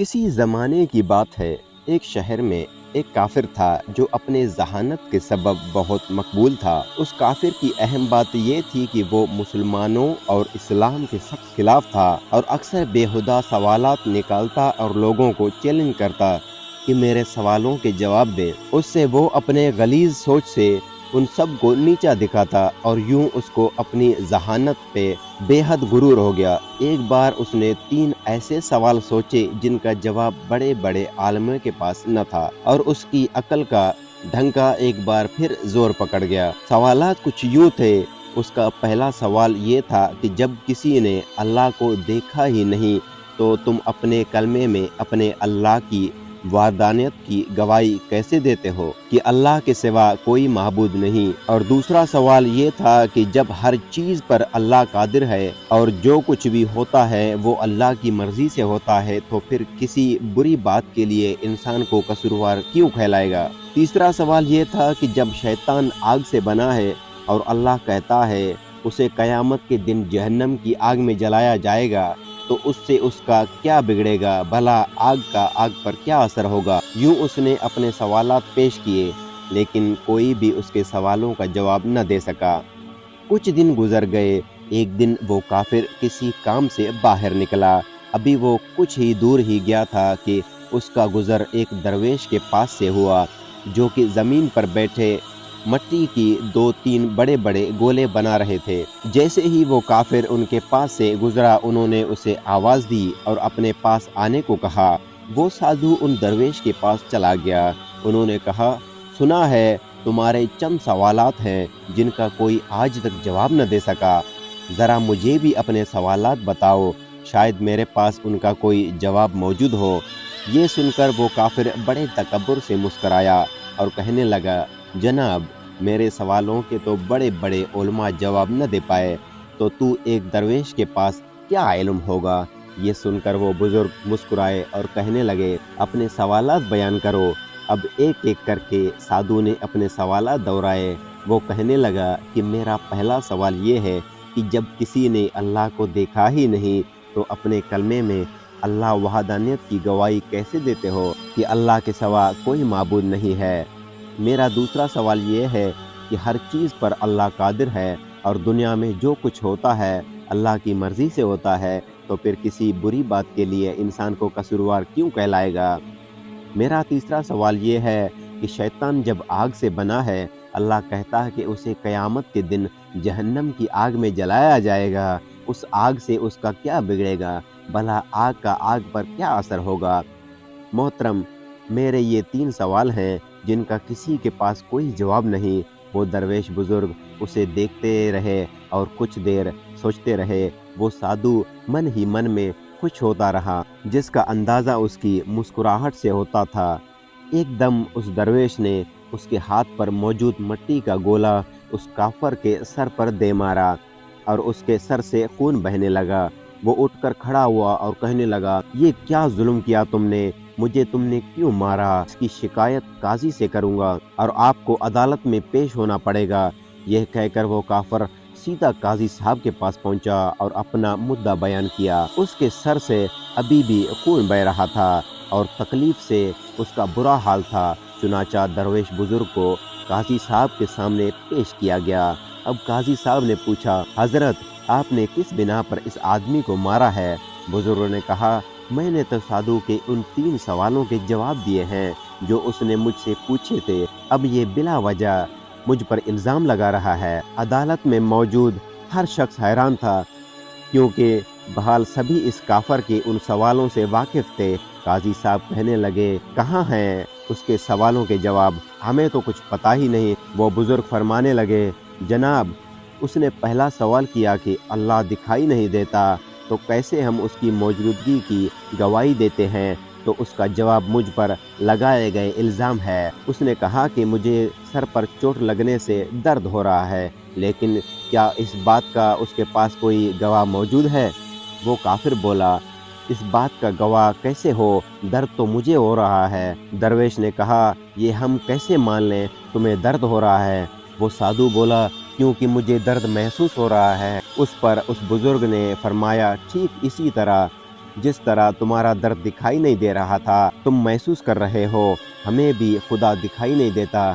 کسی زمانے کی بات ہے، ایک شہر میں ایک کافر تھا جو اپنے ذہانت کے سبب بہت مقبول تھا۔ اس کافر کی اہم بات یہ تھی کہ وہ مسلمانوں اور اسلام کے سخت خلاف تھا اور اکثر بیہودہ سوالات نکالتا اور لوگوں کو چیلنج کرتا کہ میرے سوالوں کے جواب دیں۔ اس سے وہ اپنے غلیظ سوچ سے ان سب کو نیچا دکھاتا اور یوں اس کو اپنی ذہانت پہ بے حد غرور ہو گیا۔ ایک بار اس نے 3 ایسے سوال سوچے جن کا جواب بڑے بڑے عالموں کے پاس نہ تھا، اور اس کی عقل کا ڈھنکا ایک بار پھر زور پکڑ گیا۔ سوالات کچھ یوں تھے۔ اس کا پہلا سوال یہ تھا کہ جب کسی نے اللہ کو دیکھا ہی نہیں تو تم اپنے کلمے میں اپنے اللہ کی وحدانیت کی گواہی کیسے دیتے ہو کہ اللہ کے سوا کوئی معبود نہیں؟ اور دوسرا سوال یہ تھا کہ جب ہر چیز پر اللہ قادر ہے اور جو کچھ بھی ہوتا ہے وہ اللہ کی مرضی سے ہوتا ہے تو پھر کسی بری بات کے لیے انسان کو قصوروار کیوں کہلائے گا؟ تیسرا سوال یہ تھا کہ جب شیطان آگ سے بنا ہے اور اللہ کہتا ہے اسے قیامت کے دن جہنم کی آگ میں جلایا جائے گا تو اس سے اس کا کیا بگڑے گا؟ بھلا آگ کا آگ پر کیا اثر ہوگا؟ یوں اس نے اپنے سوالات پیش کیے، لیکن کوئی بھی اس کے سوالوں کا جواب نہ دے سکا۔ کچھ دن گزر گئے۔ ایک دن وہ کافر کسی کام سے باہر نکلا۔ ابھی وہ کچھ ہی دور ہی گیا تھا کہ اس کا گزر ایک درویش کے پاس سے ہوا جو کہ زمین پر بیٹھے مٹی کی 2-3 بڑے بڑے گولے بنا رہے تھے۔ جیسے ہی وہ کافر ان کے پاس سے گزرا انہوں نے اسے آواز دی اور اپنے پاس آنے کو کہا۔ وہ سادھو ان درویش کے پاس چلا گیا۔ انہوں نے کہا، سنا ہے تمہارے چند سوالات ہیں جن کا کوئی آج تک جواب نہ دے سکا، ذرا مجھے بھی اپنے سوالات بتاؤ، شاید میرے پاس ان کا کوئی جواب موجود ہو۔ یہ سن کر وہ کافر بڑے تکبر سے مسکرایا اور کہنے لگا، جناب میرے سوالوں کے تو بڑے بڑے علماء جواب نہ دے پائے تو ایک درویش کے پاس کیا علم ہوگا؟ یہ سن کر وہ بزرگ مسکرائے اور کہنے لگے، اپنے سوالات بیان کرو۔ اب ایک ایک کر کے سادھو نے اپنے سوالات دہرائے۔ وہ کہنے لگا کہ میرا پہلا سوال یہ ہے کہ جب کسی نے اللہ کو دیکھا ہی نہیں تو اپنے کلمے میں اللہ وحدانیت کی گواہی کیسے دیتے ہو کہ اللہ کے سوا کوئی معبود نہیں ہے؟ میرا دوسرا سوال یہ ہے کہ ہر چیز پر اللہ قادر ہے اور دنیا میں جو کچھ ہوتا ہے اللہ کی مرضی سے ہوتا ہے تو پھر کسی بری بات کے لیے انسان کو قصوروار کیوں کہلائے گا؟ میرا تیسرا سوال یہ ہے کہ شیطان جب آگ سے بنا ہے، اللہ کہتا ہے کہ اسے قیامت کے دن جہنم کی آگ میں جلایا جائے گا، اس آگ سے اس کا کیا بگڑے گا؟ بھلا آگ کا آگ پر کیا اثر ہوگا؟ محترم، میرے یہ 3 سوال ہیں جن کا کسی کے پاس کوئی جواب نہیں۔ وہ درویش بزرگ اسے دیکھتے رہے اور کچھ دیر سوچتے رہے۔ وہ سادھو من ہی من میں خوش ہوتا رہا جس کا اندازہ اس کی مسکراہٹ سے ہوتا تھا۔ ایک دم اس درویش نے اس کے ہاتھ پر موجود مٹی کا گولا اس کافر کے سر پر دے مارا اور اس کے سر سے خون بہنے لگا۔ وہ اٹھ کر کھڑا ہوا اور کہنے لگا، یہ کیا ظلم کیا تم نے؟ مجھے تم نے کیوں مارا؟ اس کی شکایت قاضی سے کروں گا اور آپ کو عدالت میں پیش ہونا پڑے گا۔ یہ کہہ کر وہ کافر سیدھا قاضی صاحب کے پاس پہنچا اور اپنا مدعا بیان کیا۔ اس کے سر سے ابھی بھی خون بہہ رہا تھا اور تکلیف سے اس کا برا حال تھا۔ چنانچہ درویش بزرگ کو قاضی صاحب کے سامنے پیش کیا گیا۔ اب قاضی صاحب نے پوچھا، حضرت آپ نے کس بنا پر اس آدمی کو مارا ہے؟ بزرگ نے کہا، میں نے تو سادھو کے ان 3 سوالوں کے جواب دیے ہیں جو اس نے مجھ سے پوچھے تھے۔ اب یہ بلا وجہ مجھ پر الزام لگا رہا ہے۔ عدالت میں موجود ہر شخص حیران تھا کیونکہ بہرحال سبھی اس کافر کے ان سوالوں سے واقف تھے۔ قاضی صاحب کہنے لگے، کہاں ہیں اس کے سوالوں کے جواب؟ ہمیں تو کچھ پتہ ہی نہیں۔ وہ بزرگ فرمانے لگے، جناب اس نے پہلا سوال کیا کہ اللہ دکھائی نہیں دیتا تو کیسے ہم اس کی موجودگی کی گواہی دیتے ہیں؟ تو اس کا جواب مجھ پر لگائے گئے الزام ہے۔ اس نے کہا کہ مجھے سر پر چوٹ لگنے سے درد ہو رہا ہے، لیکن کیا اس بات کا اس کے پاس کوئی گواہ موجود ہے؟ وہ کافر بولا، اس بات کا گواہ کیسے ہو؟ درد تو مجھے ہو رہا ہے۔ درویش نے کہا، یہ ہم کیسے مان لیں تمہیں درد ہو رہا ہے؟ وہ سادھو بولا، کیونکہ مجھے درد محسوس ہو رہا ہے۔ اس پر اس بزرگ نے فرمایا، ٹھیک اسی طرح جس طرح تمہارا درد دکھائی نہیں دے رہا تھا تم محسوس کر رہے ہو، ہمیں بھی خدا دکھائی نہیں دیتا،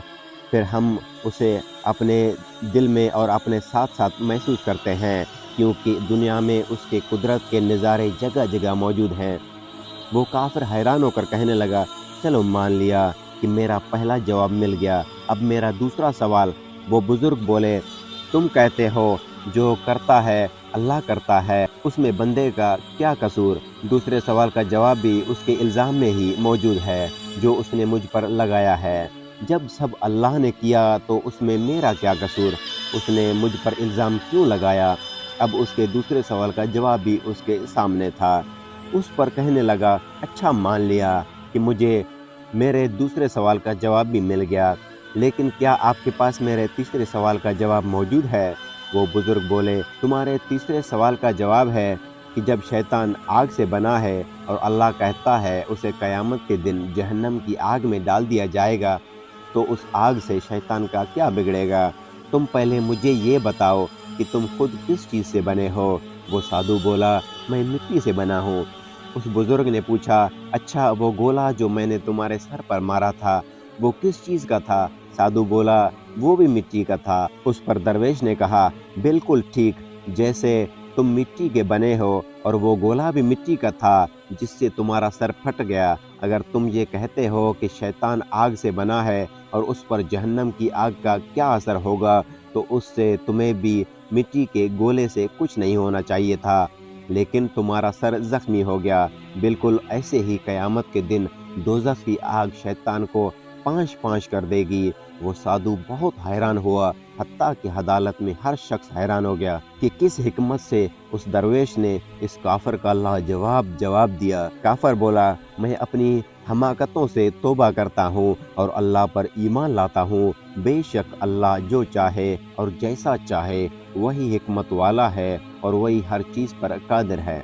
پھر ہم اسے اپنے دل میں اور اپنے ساتھ ساتھ محسوس کرتے ہیں، کیونکہ دنیا میں اس کے قدرت کے نظارے جگہ جگہ موجود ہیں۔ وہ کافر حیران ہو کر کہنے لگا، چلو مان لیا کہ میرا پہلا جواب مل گیا، اب میرا دوسرا سوال۔ وہ بزرگ بولے، تم کہتے ہو جو کرتا ہے اللہ کرتا ہے، اس میں بندے کا کیا قصور؟ دوسرے سوال کا جواب بھی اس کے الزام میں ہی موجود ہے جو اس نے مجھ پر لگایا ہے۔ جب سب اللہ نے کیا تو اس میں میرا کیا قصور؟ اس نے مجھ پر الزام کیوں لگایا؟ اب اس کے دوسرے سوال کا جواب بھی اس کے سامنے تھا۔ اس پر کہنے لگا، اچھا مان لیا کہ مجھے میرے دوسرے سوال کا جواب بھی مل گیا، لیکن کیا آپ کے پاس میرے تیسرے سوال کا جواب موجود ہے؟ وہ بزرگ بولے، تمہارے تیسرے سوال کا جواب ہے کہ جب شیطان آگ سے بنا ہے اور اللہ کہتا ہے اسے قیامت کے دن جہنم کی آگ میں ڈال دیا جائے گا، تو اس آگ سے شیطان کا کیا بگڑے گا؟ تم پہلے مجھے یہ بتاؤ کہ تم خود کس چیز سے بنے ہو؟ وہ سادھو بولا، میں مٹی سے بنا ہوں۔ اس بزرگ نے پوچھا، اچھا وہ گولا جو میں نے تمہارے سر پر مارا تھا وہ کس چیز کا تھا؟ سادھو بولا، وہ بھی مٹی کا تھا۔ اس پر درویش نے کہا، بالکل ٹھیک، جیسے تم مٹی کے بنے ہو اور وہ گولا بھی مٹی کا تھا جس سے تمہارا سر پھٹ گیا۔ اگر تم یہ کہتے ہو کہ شیطان آگ سے بنا ہے اور اس پر جہنم کی آگ کا کیا اثر ہوگا، تو اس سے تمہیں بھی مٹی کے گولے سے کچھ نہیں ہونا چاہیے تھا، لیکن تمہارا سر زخمی ہو گیا۔ بالکل ایسے ہی قیامت کے دن دوزخ کی آگ شیطان کو پانچ پانچ کر دے گی۔ وہ سادھو بہت حیران ہوا، حتیٰ کہ عدالت میں ہر شخص حیران ہو گیا کہ کس حکمت سے اس درویش نے اس کافر کا لاجواب جواب دیا۔ کافر بولا، میں اپنی حماقتوں سے توبہ کرتا ہوں اور اللہ پر ایمان لاتا ہوں۔ بے شک اللہ جو چاہے اور جیسا چاہے وہی حکمت والا ہے اور وہی ہر چیز پر قادر ہے۔